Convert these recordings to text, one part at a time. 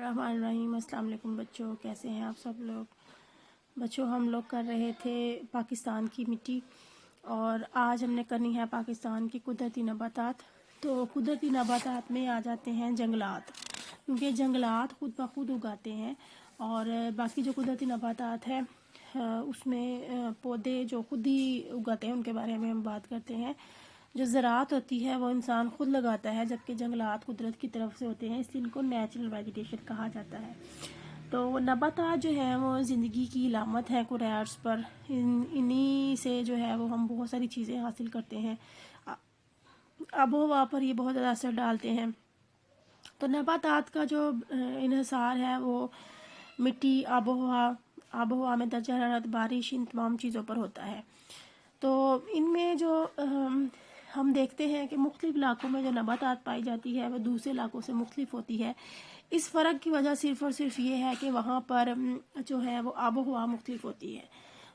बिस्मिल्लाहिर्रहमानिर्रहीम। अस्सलाम वालेकुम बच्चों, कैसे हैं आप सब लोग। बच्चों, हम लोग कर रहे थे पाकिस्तान की मिट्टी और आज हमने करनी है पाकिस्तान की कुदरती नबातात। तो कुदरती नबातात में आ जाते हैं जंगलात, क्योंकि जंगलात खुद ब खुद उगाते हैं और बाकी जो कुदरती नबातात है उसमें पौधे जो खुद ही उगाते हैं उनके बारे में हम बात करते हैं। जो ज़राअत होती है वो इंसान खुद लगाता है, जबकि जंगलात कुदरत की तरफ से होते हैं, इसलिए इनको नेचुरल वेजिटेशन कहा जाता है। तो नबातात जो है वो ज़िंदगी की इलामत है कुराए अर्ज़ पर। इन्हीं से जो है वो हम बहुत सारी चीज़ें हासिल करते हैं। आबो हवा पर ये बहुत ज़्यादा असर डालते हैं। तो नबातात का जो इन्हिसार है वो मिट्टी, आबो हवा में दर्जा हरारत, बारिश, इन तमाम चीज़ों पर होता है। तो इनमें जो हम देखते हैं कि मुख्तलिफ़ इलाकों में जो नबातात पाई जाती है वो दूसरे इलाकों से मुख्तलिफ होती है। इस फ़र्क की वजह सिर्फ़ और सिर्फ ये है कि वहाँ पर जो है वो आबो हवा मुख्तलिफ होती है।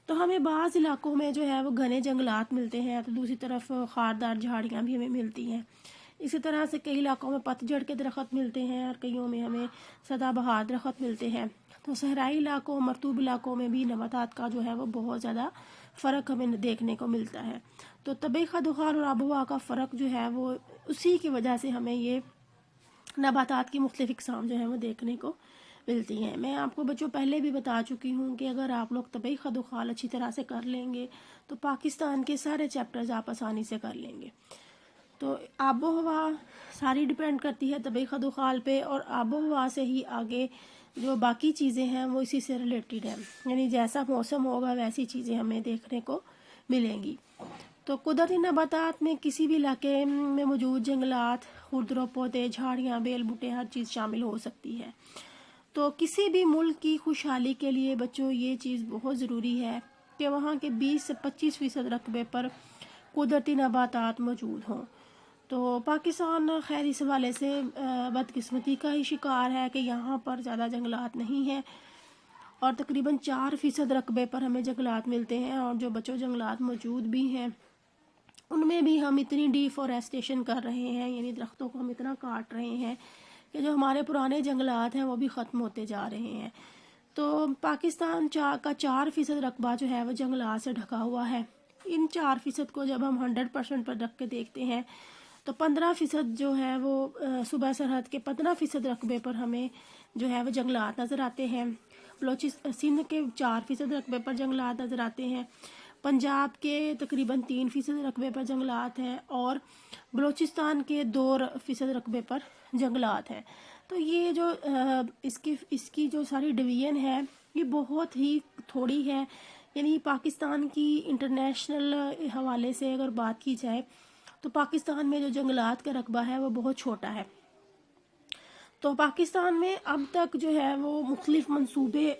तो हमें बाज़ इलाकों में जो है वो घने जंगलात मिलते हैं, तो दूसरी तरफ खारदार झाड़ियाँ भी हमें मिलती हैं। इसी तरह से कई इलाकों में पतझड़ के दरख्त मिलते हैं और कईयों में हमें सदाबहार दरख्त मिलते हैं। तो सहराई इलाकों, मरतूब इलाकों में भी नबातात का जो है वो बहुत ज़्यादा फ़र्क हमें देखने को मिलता है। तो तबी खदुखार और आबोहवा का फ़र्क जो है वो उसी की वजह से हमें ये नबातात की मुख्तलिफ़ इक़साम जो है वो देखने को मिलती हैं। मैं आपको बच्चों पहले भी बता चुकी हूँ कि अगर आप लोग तबी खदुखाल अच्छी तरह से कर लेंगे तो पाकिस्तान के सारे चैप्टर्स आप आसानी से कर लेंगे। तो आबो हवा सारी डिपेंड करती है तबी खदुखाल पे, और आबो हवा से ही आगे जो बाकी चीज़ें हैं वो इसी से रिलेटेड हैं, यानी जैसा मौसम होगा वैसी चीज़ें हमें देखने को मिलेंगी। तो कुदरती नबातात में किसी भी इलाके में मौजूद जंगलात, खुरदरो पौधे, झाड़ियाँ, बेल बूटे, हर चीज़ शामिल हो सकती है। तो किसी भी मुल्क की खुशहाली के लिए बच्चों ये चीज़ बहुत ज़रूरी है कि वहाँ के 20 से 25% रकबे पर कुदरती नबातात मौजूद हों। तो पाकिस्तान खैर इस हवाले से बदकिस्मती का ही शिकार है कि यहाँ पर ज़्यादा जंगलात नहीं हैं और तकरीबन 4% रकबे पर हमें जंगलात मिलते हैं। और जो बच्चों जंगलात मौजूद भी हैं उनमें भी हम इतनी डिफॉरेस्टेशन कर रहे हैं, यानी दरख्तों को हम इतना काट रहे हैं कि जो हमारे पुराने जंगलात हैं वो भी ख़त्म होते जा रहे हैं। तो पाकिस्तान का 4% रकबा जो है वो जंगलात से ढका हुआ है। इन 4% को जब हम 100% पर रख के देखते हैं तो 15% जो है वो सूबा सरहद के 15% रकबे पर हमें जो है वो जंगलात नज़र आते हैं। सिंध के 4% रकबे पर जंगलात नज़र आते हैं। पंजाब के तकरीबन 3% रकबे पर जंगलात हैं और बलूचिस्तान के 2% रकबे पर जंगलात हैं। तो ये जो इसकी जो सारी डिवीज़न है ये बहुत ही थोड़ी है, यानी पाकिस्तान की इंटरनेशनल हवाले से अगर बात की जाए तो पाकिस्तान में जो जंगलात का रकबा है वो बहुत छोटा है। तो पाकिस्तान में अब तक जो है वो मुख्तलिफ़ मंसूबे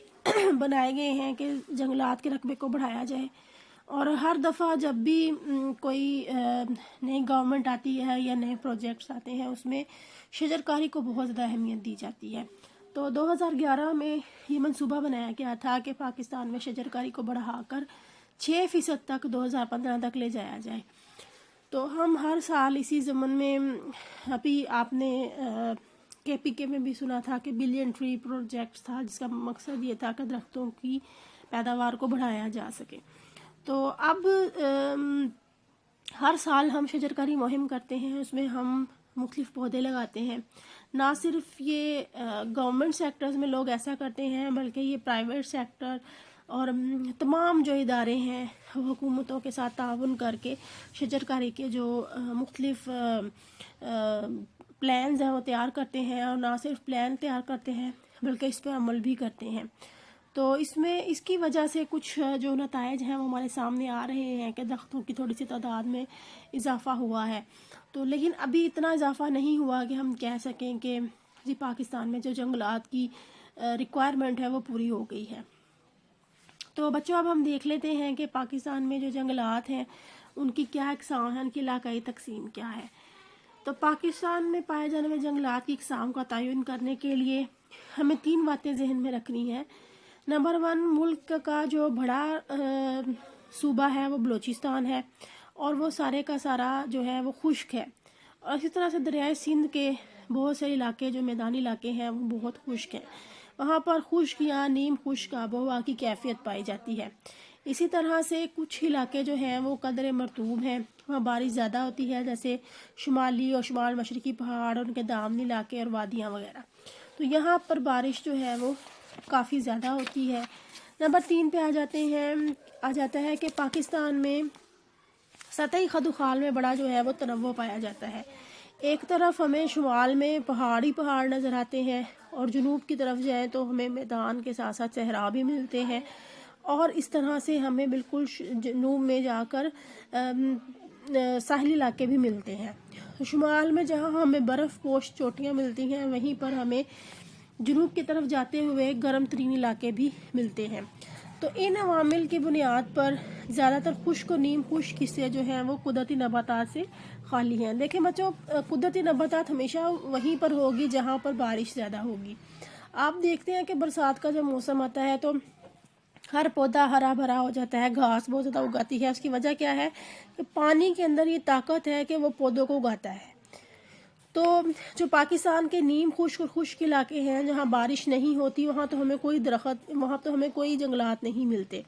बनाए गए हैं कि जंगलात के रकबे को बढ़ाया जाए, और हर दफ़ा जब भी कोई नई गवर्नमेंट आती है या नए प्रोजेक्ट्स आते हैं उसमें शजरकारी को बहुत ज़्यादा अहमियत दी जाती है। तो 2011 में ये मंसूबा बनाया गया था कि पाकिस्तान में शजरकारी को बढ़ाकर 6% तक 2015 तक ले जाया जाए। तो हम हर साल इसी ज़मन में, अभी आपने KPK में भी सुना था कि बिलियन ट्री प्रोजेक्ट था, जिसका मकसद ये था कि दरख्तों की पैदावार को बढ़ाया जा सके। तो अब हर साल हम शजरकारी मुहिम करते हैं, उसमें हम मुख्तलिफ़ पौधे लगाते हैं। ना सिर्फ ये गवर्नमेंट सेक्टर्स में लोग ऐसा करते हैं बल्कि ये प्राइवेट सेक्टर और तमाम जो इदारे हैं हुकूमतों के साथ ताउन करके शजरकारी के जो मुख्तलिफ़ प्लान्स हैं वो तैयार करते हैं, और ना सिर्फ प्लान तैयार करते हैं बल्कि इस पर अमल भी करते हैं। तो इसमें इसकी वजह से कुछ जो नताइज हैं वो हमारे सामने आ रहे हैं कि दरख्तों की थोड़ी सी तादाद में इजाफ़ा हुआ है। तो लेकिन अभी इतना इजाफ़ा नहीं हुआ कि हम कह सकें कि जी पाकिस्तान में जो जंगलात की रिक्वायरमेंट है वो पूरी हो गई है। तो बच्चों अब हम देख लेते हैं कि पाकिस्तान में जो जंगलात हैं उनकी क्या इक़साम है, उनकी इलाकाई तकसीम क्या है। तो पाकिस्तान में पाए जाने वाले जंगलात की इक़साम का तयन करने के लिए हमें 3 बातें जहन में रखनी है। नंबर 1, मुल्क का जो बड़ा सूबा है वो बलूचिस्तान है और वो सारे का सारा जो है वो खुश्क है, और इसी तरह से दरियाए सिंध के بہت سے علاقے جو میدانی علاقے ہیں وہ بہت خشک ہیں، وہاں پر خشک یا نیم خشک آب و ہوا کی کیفیت پائی جاتی ہے۔ اسی طرح سے کچھ علاقے جو ہیں وہ قدر مرطوب ہیں، وہاں بارش زیادہ ہوتی ہے، جیسے شمالی اور شمال مشرقی پہاڑ، ان کے دامنی علاقے اور وادیاں وغیرہ، تو یہاں پر بارش جو ہے وہ کافی زیادہ ہوتی ہے۔ نمبر 3 پہ آ جاتا ہے کہ پاکستان میں سطحی خد و خال میں بڑا جو ہے وہ تنوع پایا جاتا ہے۔ ایک طرف ہمیں شمال میں پہاڑ نظر آتے ہیں، اور جنوب کی طرف جائیں تو ہمیں میدان کے ساتھ ساتھ صحرا بھی ملتے ہیں، اور اس طرح سے ہمیں بالکل جنوب میں جا کر ساحلی علاقے بھی ملتے ہیں۔ شمال میں جہاں ہمیں برف پوش چوٹیاں ملتی ہیں، وہیں پر ہمیں جنوب کی طرف جاتے ہوئے گرم ترین علاقے بھی ملتے ہیں۔ تو ان عوامل کی بنیاد پر زیادہ تر خشک و نیم خشک حصے جو ہیں وہ قدرتی نباتات سے خالی ہیں۔ دیکھیں بچوں، قدرتی نباتات ہمیشہ وہیں پر ہوگی جہاں پر بارش زیادہ ہوگی۔ آپ دیکھتے ہیں کہ برسات کا جب موسم آتا ہے تو ہر پودا ہرا بھرا ہو جاتا ہے، گھاس بہت زیادہ اگاتی ہے۔ اس کی وجہ کیا ہے کہ پانی کے اندر یہ طاقت ہے کہ وہ پودوں کو اگاتا ہے۔ تو جو پاکستان کے نیم خشک اور خشک علاقے ہیں جہاں بارش نہیں ہوتی، وہاں تو ہمیں کوئی جنگلات نہیں ملتے۔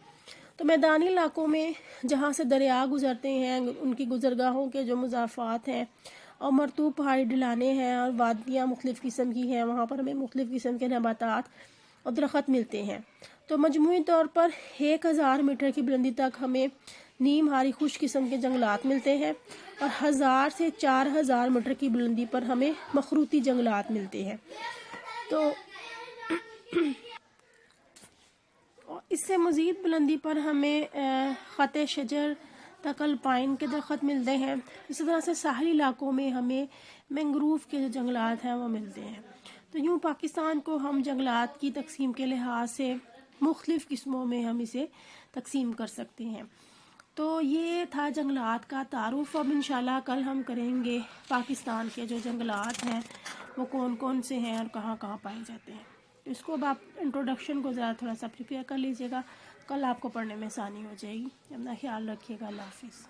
تو میدانی علاقوں میں جہاں سے دریا گزرتے ہیں، ان کی گزرگاہوں کے جو مضافات ہیں، اور مرطوب پہاڑی ڈھلانے ہیں اور وادیاں مختلف قسم کی ہیں، وہاں پر ہمیں مختلف قسم کے نباتات اور درخت ملتے ہیں۔ تو مجموعی طور پر 1000 میٹر کی بلندی تک ہمیں نیم ہاری خشک قسم کے جنگلات ملتے ہیں، اور 1000 سے 4000 میٹر کی بلندی پر ہمیں مخروطی جنگلات ملتے ہیں۔ تو اس سے مزید بلندی پر ہمیں خط شجر تک الپائن کے درخت ملتے ہیں۔ اسی طرح سے ساحلی علاقوں میں ہمیں مینگروف کے جو جنگلات ہیں وہ ملتے ہیں۔ تو یوں پاکستان کو ہم جنگلات کی تقسیم کے لحاظ سے مختلف قسموں میں ہم اسے تقسیم کر سکتے ہیں۔ تو یہ تھا جنگلات کا تعارف۔ اب انشاءاللہ کل ہم کریں گے پاکستان کے جو جنگلات ہیں وہ کون کون سے ہیں اور کہاں کہاں پائے جاتے ہیں۔ اس کو اب آپ انٹروڈکشن کو ذرا تھوڑا سا پریپیئر کر لیجئے گا، کل آپ کو پڑھنے میں آسانی ہو جائے گی۔ اپنا خیال رکھیے گا، اللہ حافظ۔